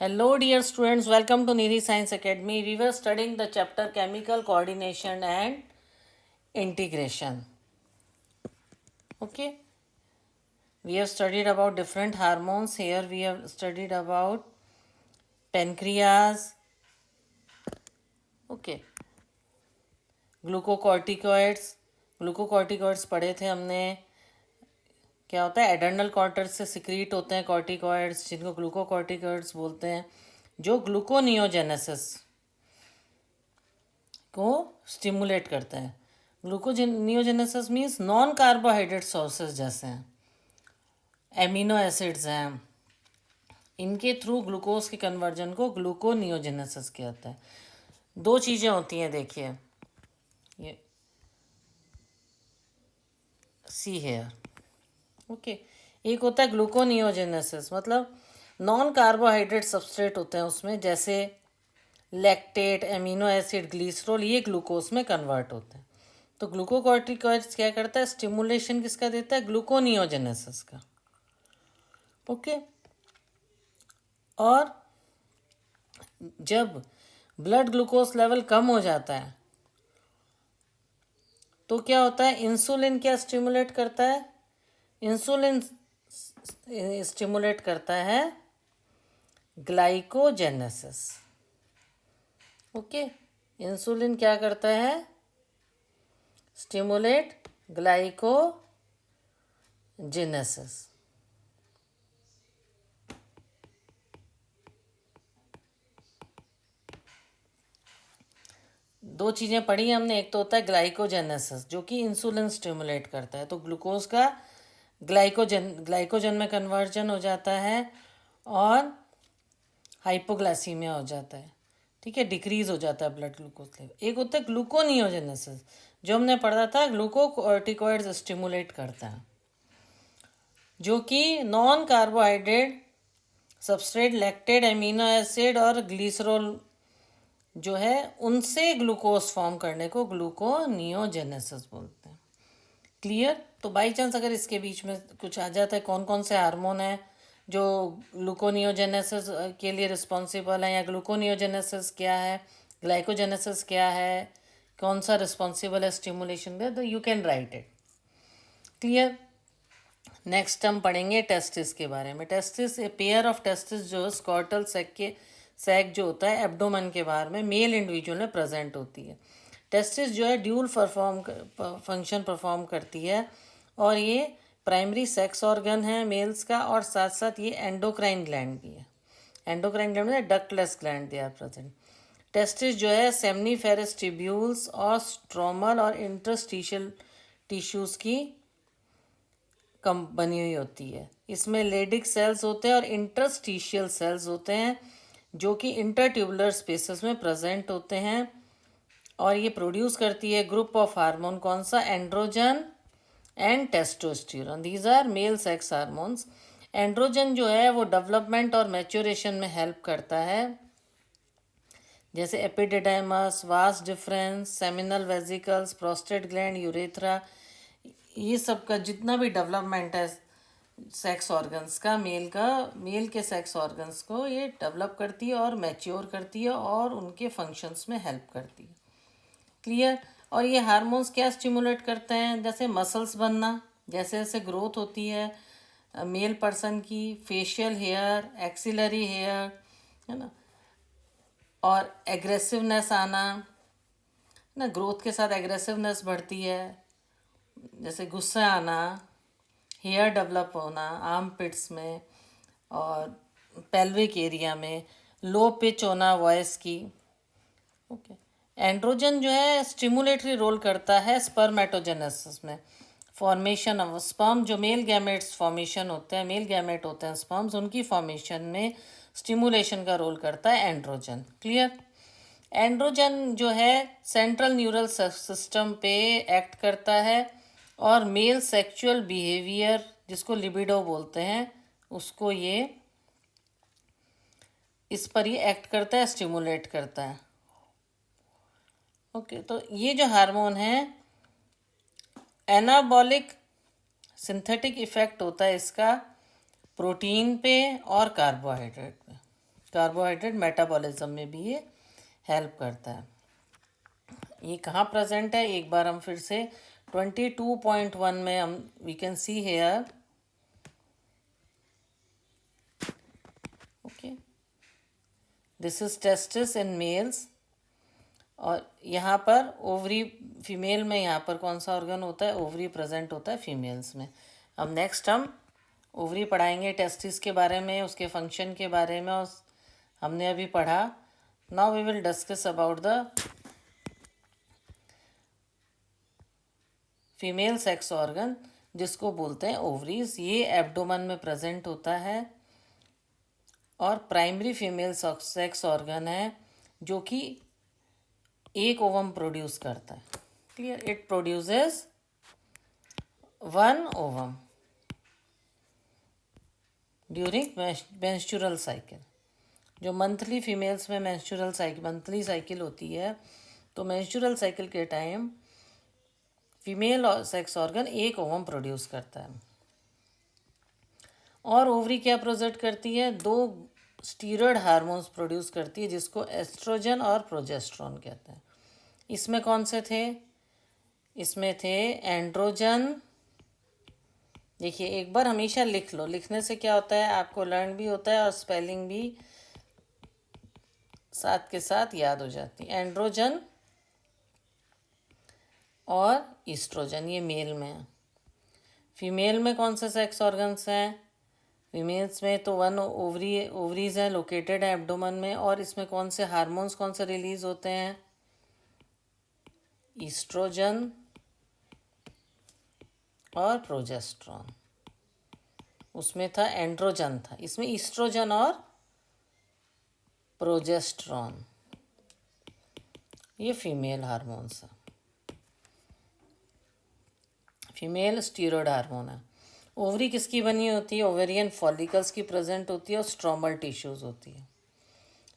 Hello, dear students. Welcome to Nidhi Science Academy. We were studying the chapter Chemical Coordination and Integration. Okay. We have studied about different hormones. Here we have studied about pancreas. Okay. Glucocorticoids. Glucocorticoids पढ़े थे हमने. क्या होता है, adrenal cortex से secrete होते हैं corticoids, जिनको ग्लूकोकॉर्टिकॉइड्स बोलते हैं, जो ग्लूकोनियोजेनेसिस को स्टिमुलेट करते हैं. Gluconeogenesis means non carbohydrate sources जैसे हैं, एमिनो एसिड्स हैं, इनके थ्रू ग्लूकोज के कन्वर्जन को ग्लूकोनियोजेनेसिस कहते हैं. दो चीज़ें होती हैं, देखिए ये सी हेयर. ओके. एक होता है ग्लूकोनियोजेनेसिस, मतलब नॉन कार्बोहाइड्रेट सबस्ट्रेट होते हैं उसमें, जैसे लैक्टेट, एमिनो एसिड, ग्लिसरॉल, ये ग्लूकोज में कन्वर्ट होते हैं. तो ग्लूकोकॉर्टिकॉइड्स क्या करता है, स्टिमुलेशन किसका देता है, ग्लूकोनियोजेनेसिस का. ओके. और जब ब्लड ग्लूकोज लेवल कम हो जाता है तो क्या होता है, इंसुलिन क्या स्टिमुलेट करता है, इंसुलिन स्टिमुलेट करता है ग्लाइकोजेनेसिस. ओके. इंसुलिन क्या करता है, स्टिमुलेट ग्लाइकोजेनेसिस. दो चीज़ें पढ़ी हमने. एक तो होता है ग्लाइकोजेनेसिस जो कि इंसुलिन स्टिमुलेट करता है, तो ग्लूकोज का ग्लाइकोजन में कन्वर्जन हो जाता है और हाइपोग्लाइसीमिया हो जाता है. ठीक है, डिक्रीज हो जाता है ब्लड ग्लूकोज लेवल. एक होता है ग्लूकोनियोजेनेसिस जो हमने पढ़ा था, ग्लूकोकॉर्टिकॉइड्स स्टिमुलेट करता है, जो कि non carbohydrate substrate, lactate, amino acid और ग्लिसरॉल जो है, उनसे ग्लूकोज फॉर्म करने को ग्लूकोनियोजेनेसिस बोलते हैं. क्लियर. तो बाई चांस अगर इसके बीच में कुछ आ जाता है, कौन कौन से हार्मोन है जो ग्लूकोनियोजेनेसिस के लिए रिस्पॉन्सिबल है, या ग्लूकोनियोजेनेसिस क्या है, ग्लाइकोजेनेसिस क्या है, कौन सा रिस्पॉन्सिबल है स्टिमुलेशन में, तो you can write it. Clear. Next हम पढ़ेंगे टेस्टिस के बारे में. Testis, a pair of testis जो स्कॉर्टल सैक जो होता है एब्डोमेन के बाहर में मेल इंडिविजुअल में प्रेजेंट होती है. टेस्टिस जो है ड्यूल फंक्शन परफॉर्म करती है, और ये प्राइमरी सेक्स ऑर्गन है मेल्स का, और साथ साथ ये एंडोक्राइन ग्लैंड भी है. एंडोक्राइन ग्लैंड में ductless gland they are present. Testis जो है सेमनीफेरस ट्यूब्यूल्स और स्ट्रोमल और इंटरस्टिशियल टिश्यूज़ की कम बनी हुई होती है. इसमें लेडिक सेल्स होते हैं और इंटरस्टिशियल सेल्स होते हैं, जो कि इंटरट्यूबुलर स्पेसेस में प्रेजेंट होते हैं, और ये प्रोड्यूस करती है ग्रुप ऑफ हार्मोन. कौन सा, androgen and testosterone. These are male sex hormones. Androgen जो है वो डेवलपमेंट और मैच्योरेशन में हेल्प करता है, जैसे epididymis, vas deferens, seminal vesicles, prostate gland, urethra, ये सब का जितना भी डेवलपमेंट है सेक्स ऑर्गन्स का, मेल के सेक्स ऑर्गन्स को ये डेवलप करती है और मैच्योर करती है और उनके फंक्शंस में हेल्प करती है. क्लियर. और ये हार्मोन्स क्या स्टिमुलेट करते हैं, जैसे मसल्स बनना, जैसे जैसे ग्रोथ होती है मेल पर्सन की, फेशियल हेयर, एक्सिलरी हेयर, है ना, और एग्रेसिवनेस आना ना, ग्रोथ के साथ एग्रेसिवनेस बढ़ती है, जैसे गुस्सा आना, हेयर डेवलप होना आर्म पिट्स में और पेल्विक एरिया में, लो पिच होना वॉइस की. ओके. एंड्रोजन जो है स्टिमुलेटरी रोल करता है स्पर्मेटोजेनेसिस में, फॉर्मेशन ऑफ स्पर्म, जो मेल गैमेट्स फॉर्मेशन होते हैं, मेल गैमेट होते हैं स्पर्म्स, उनकी फॉर्मेशन में स्टिमुलेशन का रोल करता है एंड्रोजन. क्लियर. एंड्रोजन जो है सेंट्रल न्यूरल सिस्टम पे एक्ट करता है, और मेल सेक्सुअल बिहेवियर जिसको लिबिडो बोलते हैं उसको ये इस पर ये एक्ट करता है, स्टिमुलेट करता है. ओके. तो ये जो हार्मोन है एनाबॉलिक सिंथेटिक इफेक्ट होता है इसका प्रोटीन पे और कार्बोहाइड्रेट पे. कार्बोहाइड्रेट मेटाबॉलिज्म में भी ये हेल्प करता है। ये कहाँ प्रेजेंट है, एक बार हम फिर से 22.1 में हम we can see here, okay, this is testis in males. और यहाँ पर ओवरी फीमेल में, यहाँ पर कौन सा ऑर्गन होता है, ओवरी प्रेजेंट होता है फीमेल्स में। अब नेक्स्ट हम ओवरी पढ़ाएंगे, टेस्टिस के बारे में, उसके फंक्शन के बारे में, और हमने अभी पढ़ा। Now we will discuss about the female sex organ, जिसको बोलते हैं ओवरीज। ये एब्डोमन में प्रेजेंट होता है और प्राइमरी फीमेल सेक्स ऑर्गन है जो कि एक ओवम प्रोड्यूस करता है। Clear, it produces one ovum during menstrual cycle. जो मंथली फीमेल्स में मेंस्ट्रुअल साइकिल, मंथली साइकिल होती है, तो मेंस्ट्रुअल साइकिल के टाइम फीमेल सेक्स ऑर्गन एक ओवम प्रोड्यूस करता है। और ओवरी क्या प्रोजेक्ट करती है, दो स्टीरॉयड हार्मोन्स प्रोड्यूस करती है, जिसको एस्ट्रोजन और प्रोजेस्टेरोन कहते हैं। इसमें कौन से थे, इसमें थे एंड्रोजन। देखिए, एक बार हमेशा लिख लो, लिखने से क्या होता है, आपको लर्न भी होता है और स्पेलिंग भी साथ के साथ याद हो जाती है। एंड्रोजन और ईस्ट्रोजन, ये मेल में है। फीमेल में कौन से सेक्स ऑर्गन्स हैं, फीमेल्स में तो वन ओवरीज हैं, लोकेटेड है एब्डोमन में। और इसमें कौन से हार्मोन्स कौन से रिलीज होते हैं, ईस्ट्रोजन और प्रोजेस्टेरोन। उसमें था एंड्रोजन था, इसमें ईस्ट्रोजन और प्रोजेस्टेरोन, ये फीमेल हार्मोन्स हैं। फीमेल स्टीरॉयड हार्मोन है। ओवरी किसकी बनी होती है, ओवेरियन फॉलिकल्स की प्रेजेंट होती है और स्ट्रोमल टिश्यूज होती है।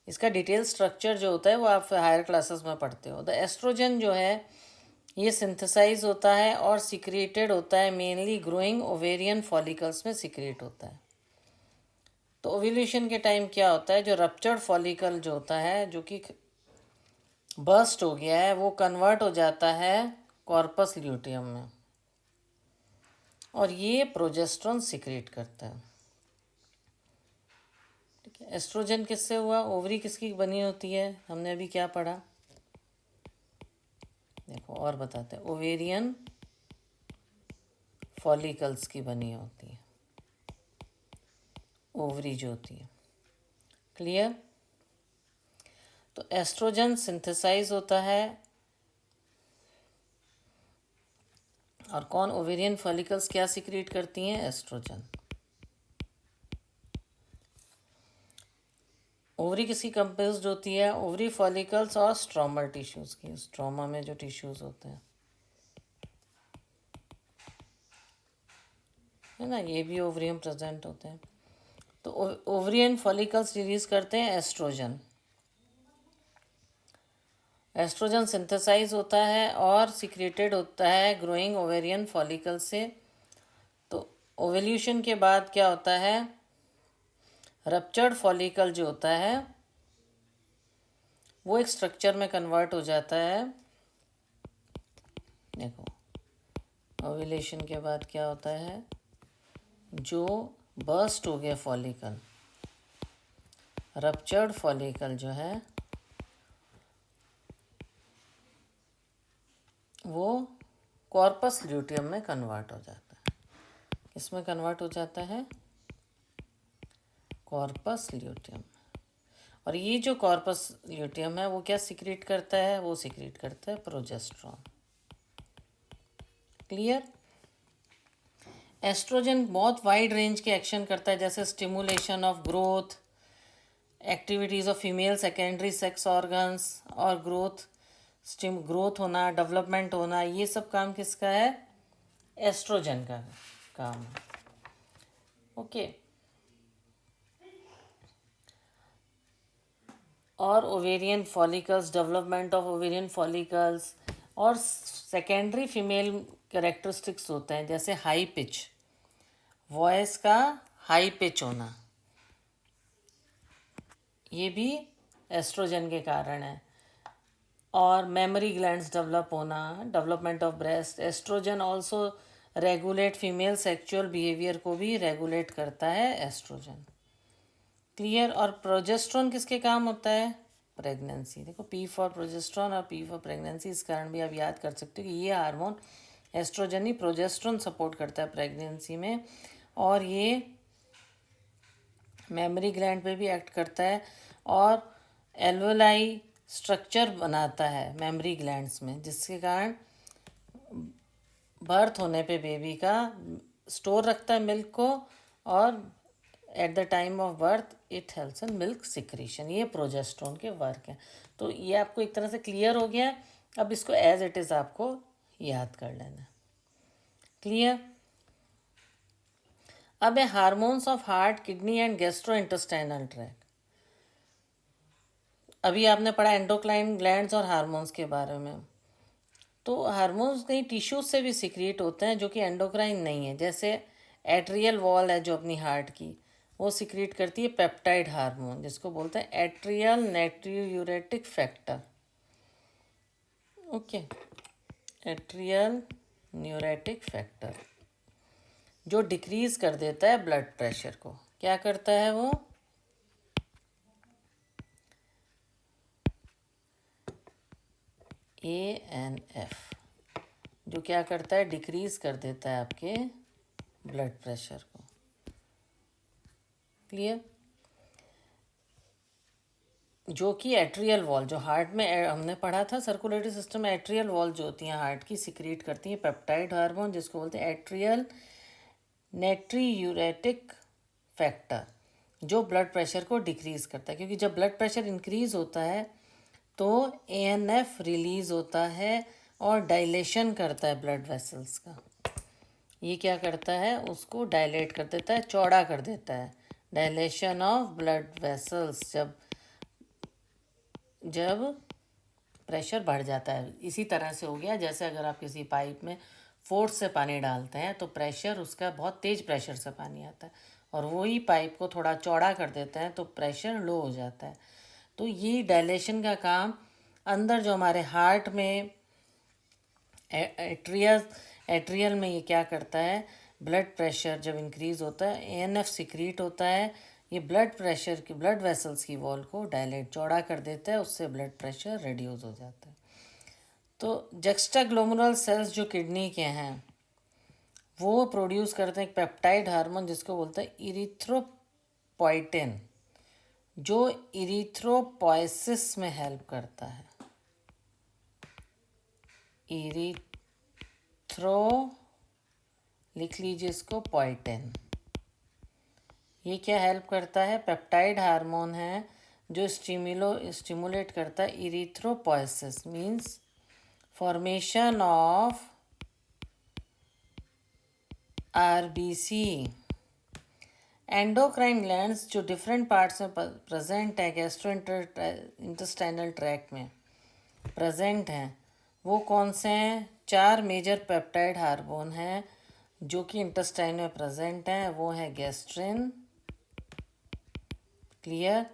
इसका डिटेल स्ट्रक्चर जो होता है वो आप हायर क्लासेस में पढ़ते हो। द एस्ट्रोजन जो है ये सिंथेसाइज होता है और सिक्रेटेड होता है, मेनली ग्रोइंग ओवेरियन फॉलिकल्स में सिक्रेट होता है। तो ओव्यूलेशन के टाइम क्या होता है, जो रप्चर्ड फॉलिकल जो होता है, जो कि बर्स्ट हो गया है, वो कन्वर्ट हो जाता है कॉर्पस ल्यूटियम में, और ये प्रोजेस्टेरोन सिक्रेट करता है। ठीक है, एस्ट्रोजन किससे हुआ, ओवरी किसकी बनी होती है, हमने अभी क्या पढ़ा, देखो और बताते हैं, ओवेरियन फॉलिकल्स की बनी होती है ओवरी जो होती है। क्लियर, तो एस्ट्रोजन सिंथेसाइज होता है, और कौन, ओवेरियन फॉलिकल्स क्या सिक्रेट करती हैं, एस्ट्रोजन। ओवरी किसकी कंपोज्ड होती है, ओवरी फॉलिकल्स और स्ट्रोमल टिश्यूज की, स्ट्रोमा में जो टिश्यूज होते हैं, है ना, ये भी ओवरियम प्रेजेंट होते हैं। तो ओवरियन फॉलिकल्स रिलीज करते हैं एस्ट्रोजन। एस्ट्रोजन सिंथेसाइज होता है और सिक्रेटेड होता है ग्रोइंग ओवेरियन फॉलिकल से। तो ओवल्यूशन के बाद क्या होता है, रप्चर्ड फॉलिकल जो होता है वो एक स्ट्रक्चर में कन्वर्ट हो जाता है। देखो, ओवुलेशन के बाद क्या होता है, जो बर्स्ट हो गया फॉलिकल, रप्चर्ड फॉलिकल जो है वो कॉर्पस ल्यूटियम में कन्वर्ट हो जाता है। किसमें कन्वर्ट हो जाता है, कॉर्पस ल्यूटियम। और ये जो कॉर्पस ल्यूटियम है वो क्या सिक्रेट करता है, वो सिक्रेट करता है प्रोजेस्टेरोन। क्लियर, एस्ट्रोजन बहुत वाइड रेंज के एक्शन करता है, जैसे stimulation of growth, activities of female secondary sex organs, और ग्रोथ होना, डेवलपमेंट होना, ये सब काम किसका है, एस्ट्रोजन का काम है। ओके, और ovarian follicles, development of ovarian follicles, और सेकेंडरी फीमेल कैरेक्टरिस्टिक्स होते हैं, जैसे हाई पिच, वॉइस का हाई पिच होना, ये भी एस्ट्रोजन के कारण है। और मेमोरी ग्लैंड्स डेवलप होना, development of breast, estrogen also regulate female sexual behaviour को भी रेगुलेट करता है एस्ट्रोजन। क्लियर। और प्रोजेस्ट्रॉन किसके काम होता है? प्रेगनेंसी। देखो पी फॉर प्रोजेस्ट्रॉन और पी फॉर प्रेगनेंसी, इस कारण भी आप याद कर सकते हो कि ये हार्मोन एस्ट्रोजन ही प्रोजेस्ट्रॉन सपोर्ट करता है प्रेगनेंसी में, और ये मेमोरी ग्लैंड पे भी एक्ट करता है और एल्वोलाई स्ट्रक्चर बनाता है मेमोरी ग्लैंड्स में, जिसके कारण बर्थ होने पे बेबी का स्टोर रखता है मिल्क को, और at the time of birth it helps in milk secretion. ये प्रोजेस्ट्रॉन के वर्क हैं। तो ये आपको एक तरह से क्लियर हो गया है। अब इसको एज इट इज़ आपको याद कर लेना। क्लियर। अब है hormones of heart, kidney and gastro intestinal tract. अभी आपने पढ़ा एंडोक्राइन ग्लैंड्स और हार्मोन्स के बारे में। तो हार्मोन्स कई टिश्यूज से भी सिक्रिएट होते हैं जो कि एंडोक्राइन नहीं है। जैसे एट्रियल वॉल है जो अपनी हार्ट की, वो सिक्रिएट करती है पेप्टाइड हार्मोन, जिसको बोलते हैं atrial natriuretic factor. Okay, atrial natriuretic factor जो डिक्रीज कर देता है ब्लड प्रेशर को। क्या करता है वो? ANF, जो क्या करता है? डिक्रीज कर देता है आपके ब्लड प्रेशर को। क्लियर। जो कि एट्रियल वॉल, जो हार्ट में हमने पढ़ा था सर्कुलेटरी सिस्टम में, एट्रियल वॉल जो होती हैं हार्ट की, सिक्रीट करती हैं पेप्टाइड हार्मोन, जिसको बोलते हैं एट्रियल नाइट्रियूरेटिक फैक्टर, जो ब्लड प्रेशर को डिक्रीज करता है। क्योंकि जब ब्लड प्रेशर इंक्रीज होता है तो ANF रिलीज होता है और डायलेशन करता है ब्लड वेसल्स का। ये क्या करता है? उसको डायलेट कर देता है, चौड़ा कर देता है। डायलेशन ऑफ ब्लड वेसल्स, जब प्रेशर बढ़ जाता है। इसी तरह से हो गया जैसे अगर आप किसी पाइप में फोर्स से पानी डालते हैं तो प्रेशर उसका बहुत तेज़ प्रेशर से पानी आता है, और वही पाइप को थोड़ा चौड़ा कर देते हैं तो प्रेशर लो हो जाता है। तो ये डायलेशन का काम अंदर जो हमारे हार्ट में एट्रियल में ये क्या करता है? ब्लड प्रेशर जब इंक्रीज होता है ANF सिक्रीट होता है, ये ब्लड प्रेशर की, ब्लड वेसल्स की वॉल को डायलेट, चौड़ा कर देता है, उससे ब्लड प्रेशर रिड्यूस हो जाता है। तो जक्स्टाग्लोमेरुलर सेल्स जो किडनी के हैं वो प्रोड्यूस करते हैं एक पेप्टाइड हार्मोन जिसको बोलते हैं इरिथ्रोपोइटिन, जो इरिथ्रोपोइसिस में हेल्प करता है। इरिथ्रो, लिख लीजिए इसको, पोइटिन। ये क्या हेल्प करता है? पेप्टाइड हार्मोन है जो स्टिमुलेट करता है erythropoiesis, means formation of RBC। Endocrine glands जो डिफरेंट पार्ट्स में प्रेजेंट है, गैस्ट्रो इंटेस्टाइनल ट्रैक्ट में प्रेजेंट हैं, वो कौन से हैं? 4 मेजर पेप्टाइड हार्मोन हैं जो कि इंटेस्टाइन में प्रेजेंट हैं। वो है gastrin, clear,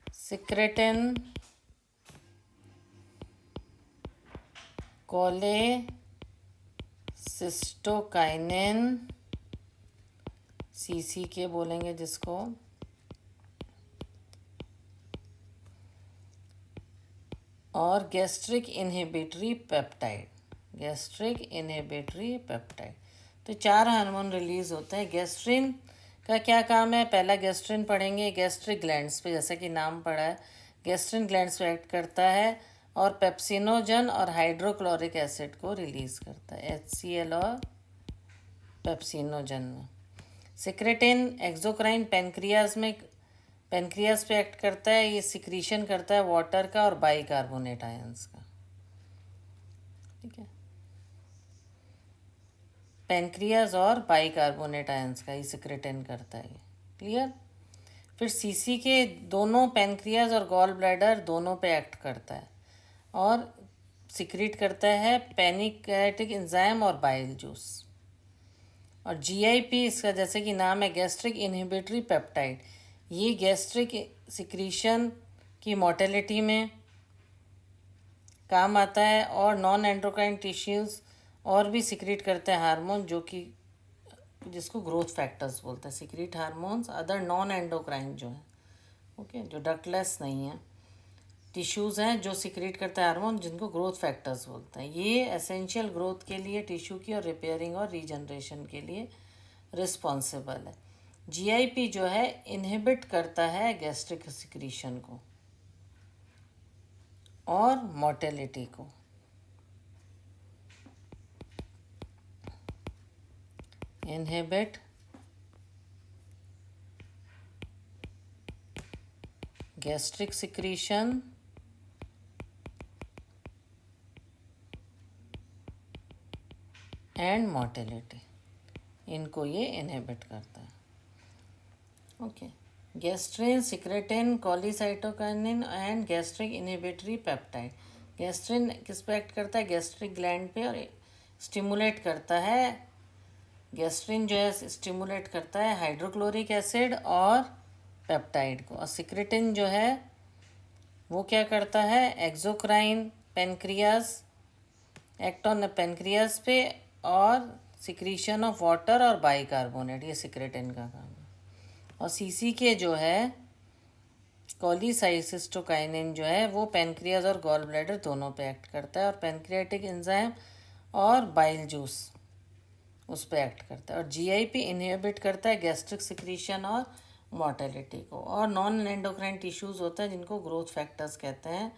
secretin, cholecystokinin, CCK बोलेंगे जिसको, और gastric inhibitory peptide, gastric inhibitory peptide. तो 4 हार्मोन रिलीज होते हैं। गैस्ट्रिन का क्या काम है? पहला गैस्ट्रिन पढ़ेंगे गैस्ट्रिक ग्लैंड्स पे, जैसा कि नाम पड़ा है, गैस्ट्रिन ग्लैंड्स पे एक्ट करता है और पेप्सिनोजन और हाइड्रोक्लोरिक एसिड को रिलीज करता है, HCl और पेप्सिनोजन में। सिक्रेटिन एक्सोक्राइन पेनक्रियाज में, पेनक्रियाज पे एक्ट करता है, ये सिक्रीशन करता है वाटर का और बाइकार्बोनेट आयंस का। ठीक है, पेनक्रियाज और बाइकार्बोनेट आयंस का ये सिक्रेटिन करता है। क्लियर। फिर सीसी के दोनों पेनक्रियाज और गॉल ब्लैडर दोनों पे एक्ट करता है और सिक्रीट करता है पेनिक्रेटिक एंजाइम और बाइल जूस। और GIP इसका जैसे कि नाम है गैस्ट्रिक इनहिबिटरी पेप्टाइड, ये गैस्ट्रिक सिक्रीशन की मोटेलिटी में काम आता है, और नॉन एंडोक्राइन टिश्यूज़ और भी सिक्रीट करते हैं हार्मोन, जो कि जिसको ग्रोथ फैक्टर्स बोलते हैं। Secrete hormones other non endocrine जो है, ओके, जो डक्टलेस नहीं है, टिश्यूज़ हैं जो सिक्रीट करते हैं हार्मोन, जिनको ग्रोथ फैक्टर्स बोलते हैं। ये एसेंशियल ग्रोथ के लिए टिश्यू की और रिपेयरिंग और रीजनरेशन के लिए रिस्पॉन्सिबल है। जीआईपी जो है इनहिबिट करता है गैस्ट्रिक सिक्रीशन को और मोटेलिटी को। Inhibit gastric secretion and motility, इनको ये इनहिबिट करता है। Okay, gastrin, secretin, cholecystokinin and gastric inhibitory peptide. Gastrin किस पे एक्ट करता है? गैस्ट्रिक ग्लैंड पे, और स्टिमुलेट करता है। गैस्ट्रिन जो है स्टिमुलेट करता है हाइड्रोक्लोरिक एसिड और पेप्टाइड को, और सिक्रेटिन जो है वो क्या करता है? Exocrine, pancreas, act on pancreas पे, और सिक्रीशन ऑफ वाटर और बाइकार्बोनेट, ये सिक्रेटिन का काम है। और सीसी के जो है कॉलीसाइसिस्टोकाइनिन जो है वो पेनक्रियाज और गॉल ब्लैडर दोनों पे एक्ट करता है, और पेनक्रियाटिक एंजाइम और बाइल जूस उस पे एक्ट करता है। और जीआईपी इनहिबिट करता है गैस्ट्रिक सिक्रीशन और मोटेलिटी को। और नॉन एंडोक्राइन टिश्यूज़ होते हैं जिनको ग्रोथ फैक्टर्स कहते हैं,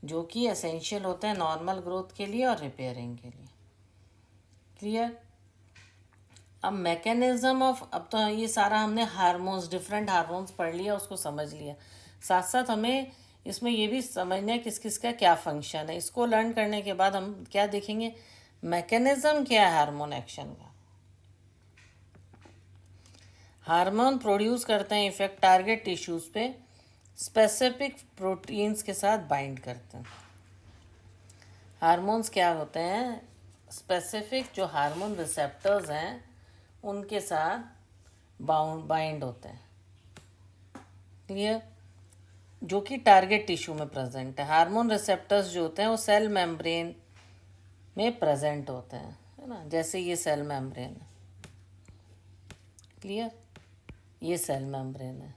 जो कि एसेंशियल होते हैं नॉर्मल ग्रोथ के लिए और रिपेयरिंग के लिए। क्लियर? अब मैकेनिज्म ऑफ, अब तो ये सारा हमने हार्मोन्स, डिफरेंट हार्मोन्स पढ़ लिया, उसको समझ लिया। साथ साथ हमें इसमें ये भी समझना है किस किस का क्या फंक्शन है। इसको लर्न करने के बाद हम क्या देखेंगे? मैकेनिज्म क्या है हार्मोन एक्शन का। हार्मोन प्रोड्यूस करते हैं इफेक्ट टारगेट टिश्यूज़ पे, स्पेसिफिक प्रोटीन्स के साथ बाइंड करते हैं। हार्मोन्स क्या होते हैं? स्पेसिफिक जो हार्मोन रिसेप्टर्स हैं उनके साथ बाइंड होते हैं। क्लियर? जो कि टारगेट टिश्यू में प्रेजेंट है। हार्मोन रिसेप्टर्स जो होते हैं वो सेल मेम्ब्रेन में प्रेजेंट होते हैं, है ना, जैसे ये सेल मेम्ब्रेन है। क्लियर? ये सेल मेम्ब्रेन है।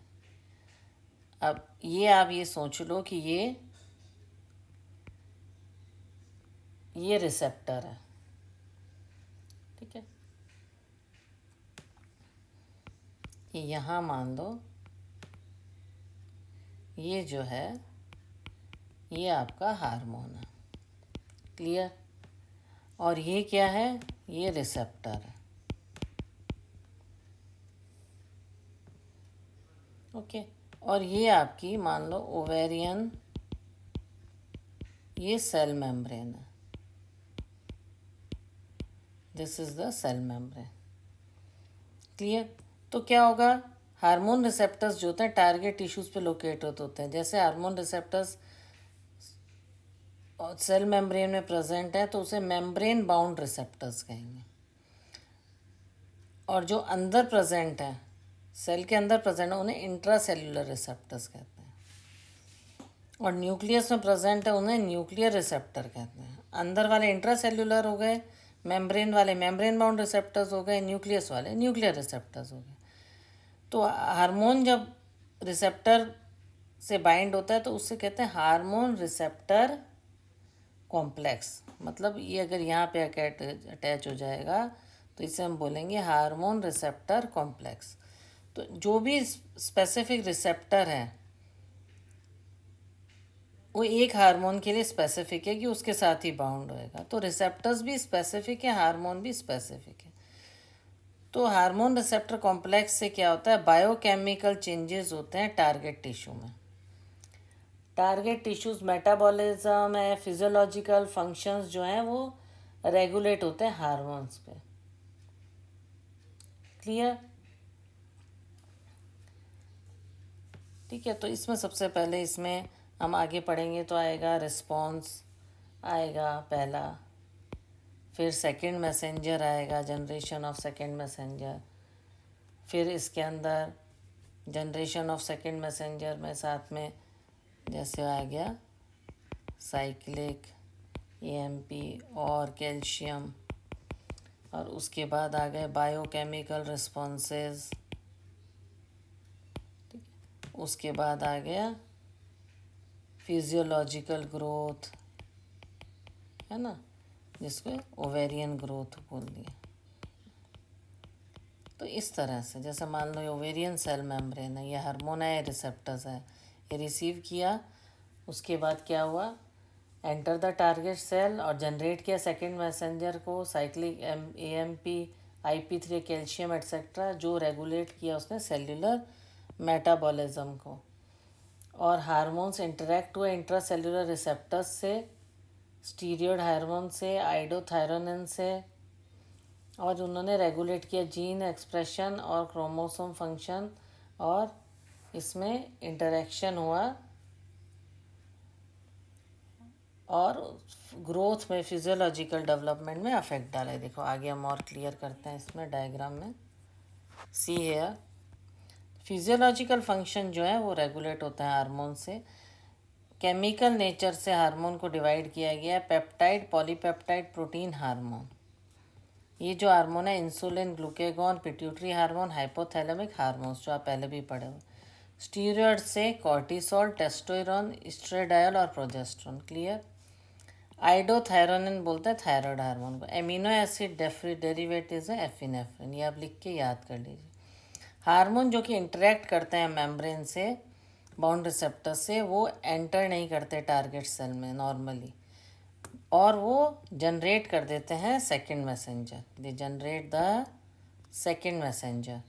अब ये आप ये सोच लो कि ये रिसेप्टर है, ठीक है। कि यहाँ मान दो ये जो है ये आपका हार्मोन है। क्लियर? और ये क्या है? ये रिसेप्टर है। ओके, और ये आपकी मान लो ओवेरियन, ये सेल मेम्ब्रेन है। This is the cell membrane. Clear? तो क्या होगा? हार्मोन रिसेप्टर्स जो होते हैं टारगेट टिश्यूज पे लोकेटेड होते हैं। जैसे हार्मोन रिसेप्टर्स सेल मेम्ब्रेन में प्रेजेंट है तो उसे मेम्ब्रेन बाउंड रिसेप्टर्स कहेंगे। और जो अंदर प्रेजेंट है, सेल के अंदर प्रेजेंट है, उन्हें इंट्रा सेल्यूलर रिसेप्टर्स कहते हैं। और न्यूक्लियस में प्रेजेंट है उन्हें न्यूक्लियर रिसेप्टर कहते हैं। अंदर वाले इंट्रा सेल्यूलर हो गए, मेम्ब्रेन वाले मेम्ब्रेन बाउंड रिसेप्टर्स हो गए, न्यूक्लियस वाले न्यूक्लियर रिसेप्टर्स हो गए। तो हार्मोन जब रिसेप्टर से बाइंड होता है तो उससे कहते हैं हार्मोन रिसेप्टर कॉम्प्लेक्स। मतलब ये अगर यहाँ पे अटैच हो जाएगा तो इसे हम बोलेंगे हार्मोन रिसेप्टर कॉम्प्लेक्स। तो जो भी स्पेसिफिक रिसेप्टर है वो एक हार्मोन के लिए स्पेसिफिक है कि उसके साथ ही बाउंड होएगा। तो रिसेप्टर्स भी स्पेसिफिक है, हार्मोन भी स्पेसिफिक है। तो हार्मोन रिसेप्टर कॉम्प्लेक्स से क्या होता है? बायोकेमिकल चेंजेस होते हैं टारगेट टिश्यू में। टारगेट टिश्यूज मेटाबॉलिज्म है, फिजियोलॉजिकल फंक्शंस जो हैं वो रेगुलेट होते हैं हार्मोन्स पे। क्लियर? ठीक है, तो इसमें सबसे पहले इसमें हम आगे पढ़ेंगे तो आएगा रिस्पॉन्स आएगा पहला, फिर सेकंड मैसेंजर आएगा, जनरेशन ऑफ सेकंड मैसेंजर, फिर इसके अंदर जनरेशन ऑफ सेकेंड मैसेंजर में साथ में जैसे आ गया साइक्लिक, एएमपी और कैल्शियम, और उसके बाद आ गए बायोकेमिकल रिस्पॉन्सेज, उसके बाद आ गया फिजियोलॉजिकल ग्रोथ, है ना, जिसको ओवेरियन ग्रोथ बोल दिया। तो इस तरह से जैसे मान लो ये ओवेरियन सेल मेम्ब्रेन है, ये हार्मोन है, रिसेप्टर्स है, ये रिसीव किया, उसके बाद क्या हुआ, एंटर द टारगेट सेल और जनरेट किया सेकंड मैसेंजर को, cyclic AMP, IP3, calcium etcetera, जो रेगुलेट किया उसने सेल्यूलर मेटाबॉलिज्म को, और हार्मोन्स इंटरेक्ट हुए इंट्रासेल्यूलर रिसेप्टर्स से, स्टीरियोड हार्मोन से, आइडोथायरोनिन से, और उन्होंने रेगुलेट किया जीन एक्सप्रेशन और क्रोमोसोम फंक्शन, और इसमें इंटरेक्शन हुआ और ग्रोथ में, फिजियोलॉजिकल डेवलपमेंट में अफेक्ट डाला है। देखो आगे हम और क्लियर करते हैं इसमें डायग्राम में। सी है फिजियोलॉजिकल फंक्शन जो है वो रेगुलेट होता है हार्मोन से। केमिकल नेचर से हार्मोन को डिवाइड किया गया है, पेप्टाइड, पॉलीपेप्टाइड, प्रोटीन हार्मोन। ये जो हार्मोन है insulin, glucagon, pituitary hormone, hypothalamic hormones, जो आप पहले भी पढ़े हो। स्टीरॉयड से कॉर्टिसोल, टेस्टोस्टेरोन, एस्ट्रेडायल और प्रोजेस्टेरोन। क्लियर। आइडोथायरोनिन बोलते हैं थायराइड हार्मोन को। एमिनो एसिड डेरिवेटिव्स है एफिनेफ्रिन, ये आप लिख के याद कर लीजिए। हार्मोन जो कि इंटरेक्ट करते हैं मेम्ब्रेन से, बाउंड रिसेप्टर से, वो एंटर नहीं करते टारगेट सेल में नॉर्मली, और वो जनरेट कर देते हैं second messenger. They generate the second messenger,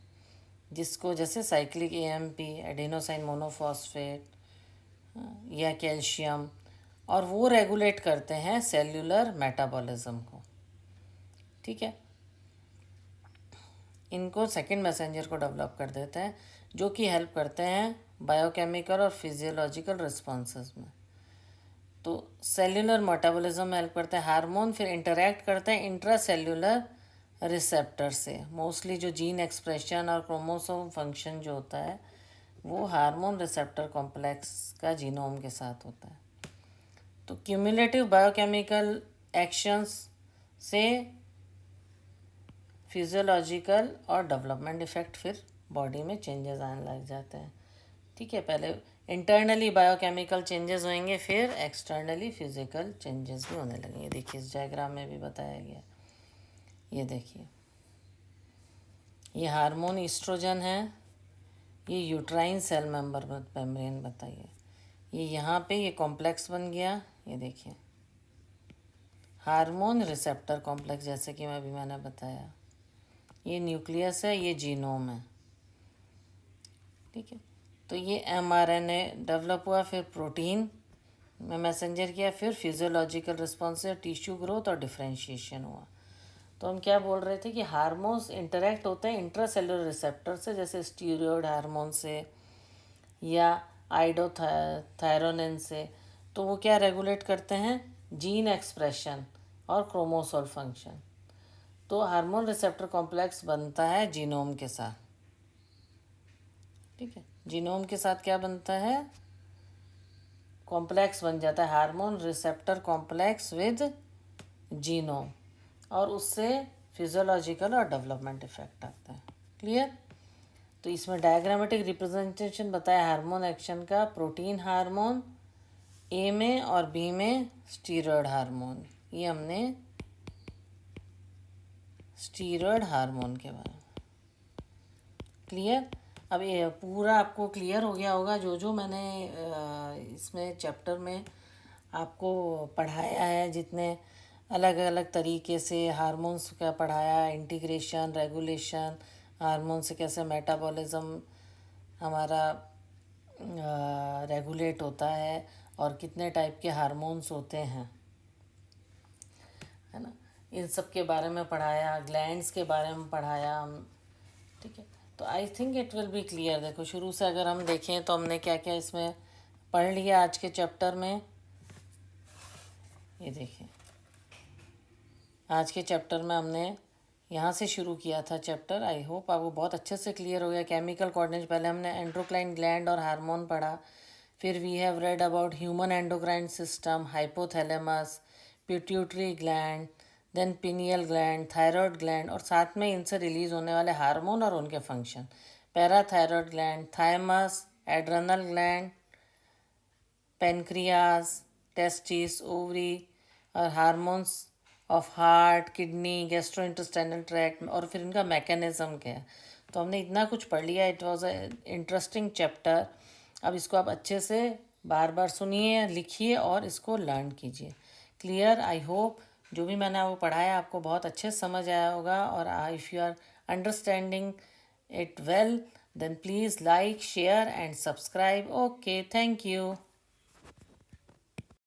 जिसको जैसे साइक्लिक एएमपी, एडेनोसाइन मोनोफॉस्फेट या कैल्शियम, और वो रेगुलेट करते हैं सेल्यूलर मेटाबॉलिज्म को। ठीक है, इनको सेकंड मैसेंजर को डेवलप कर देते हैं, जो कि हेल्प करते हैं बायोकेमिकल और फिजियोलॉजिकल रिस्पॉन्सेज में। तो सेल्यूलर मेटाबॉलिज्म में हेल्प करते हैं हार्मोन, फिर इंटरेक्ट करते हैं इंट्रासेल्यूलर रिसेप्टर से। मोस्टली जो जीन एक्सप्रेशन और क्रोमोसोम फंक्शन जो होता है वो हार्मोन रिसेप्टर कॉम्प्लेक्स का जीनोम के साथ होता है। तो क्यूमुलेटिव बायोकेमिकल एक्शंस से फिजियोलॉजिकल और डेवलपमेंट इफेक्ट, फिर बॉडी में चेंजेस आने लग जाते हैं। ठीक है, पहले इंटरनली बायोकेमिकल चेंजेस होंगे, फिर एक्सटर्नली फिजिकल चेंजेस भी होने लगेंगे। देखिए इस डायग्राम में भी बताया गया, ये देखिए ये हार्मोन ईस्ट्रोजन है, ये यूट्राइन सेल मेम्ब्रेन बताइए, ये यहाँ पे ये कॉम्प्लेक्स बन गया, ये देखिए हार्मोन रिसेप्टर कॉम्प्लेक्स, जैसे कि मैंने बताया, ये न्यूक्लियस है, ये जीनोम है। ठीक है, तो ये एमआरएनए डेवलप हुआ, फिर प्रोटीन में मैसेंजर किया, फिर फिजियोलॉजिकल रिस्पॉन्स से टिश्यू ग्रोथ और डिफ्रेंशिएशन हुआ। तो हम क्या बोल रहे थे कि हार्मोन्स इंटरेक्ट होते हैं इंट्रासेलुलर रिसेप्टर से, जैसे स्टीरॉयड हार्मोन से या आइडोथायरोनिन से। तो वो क्या रेगुलेट करते हैं, जीन एक्सप्रेशन और क्रोमोसोम फंक्शन। तो हार्मोन रिसेप्टर कॉम्प्लेक्स बनता है जीनोम के साथ। ठीक है, जीनोम के साथ क्या बनता है, कॉम्प्लेक्स बन जाता है hormone receptor complex with genome, और उससे फिजियोलॉजिकल और डेवलपमेंट इफेक्ट आता है। क्लियर। तो इसमें डायग्रामेटिक रिप्रेजेंटेशन बताया हार्मोन एक्शन का। प्रोटीन हार्मोन ए में और बी में स्टीरॉयड हार्मोन, ये हमने स्टीरॉयड हार्मोन के बारे में। क्लियर। अब ये पूरा आपको क्लियर हो गया होगा, जो जो मैंने इसमें चैप्टर में आपको पढ़ाया है, जितने अलग अलग तरीके से हार्मोन्स का पढ़ाया, इंटीग्रेशन, रेगुलेशन, हार्मोन से कैसे मेटाबॉलिज्म हमारा रेगुलेट होता है, और कितने टाइप के हार्मोन्स होते हैं, है ना, इन सब के बारे में पढ़ाया, ग्लैंड्स के बारे में पढ़ाया हम। ठीक है, तो I think it will be clear. देखो शुरू से अगर हम देखें तो हमने क्या क्या इसमें पढ़ लिया आज के चैप्टर में। ये देखिए आज के चैप्टर में हमने यहाँ से शुरू किया था चैप्टर। आई होप आपको बहुत अच्छे से क्लियर हो गया। केमिकल कोऑर्डिनेशन, पहले हमने एंड्रोक्राइन ग्लैंड और हार्मोन पढ़ा, फिर we have read about human endocrine system, hypothalamus, pituitary gland, then pineal gland, thyroid gland, और साथ में इनसे रिलीज होने वाले हार्मोन और उनके function, parathyroid gland, thymus, adrenal gland, pancreas, testis, ovary, और hormones of heart, kidney, gastrointestinal tract, और फिर इनका मैकेनिज्म क्या है। तो हमने इतना कुछ पढ़ लिया। It was a interesting chapter. अब इसको आप अच्छे से बार बार सुनिए, लिखिए और इसको लर्न कीजिए। क्लियर? आई होप जो भी मैंने आपको पढ़ाया आपको बहुत अच्छे से समझ आया होगा। और if you are understanding it well, then please like, share and subscribe. Okay, thank you.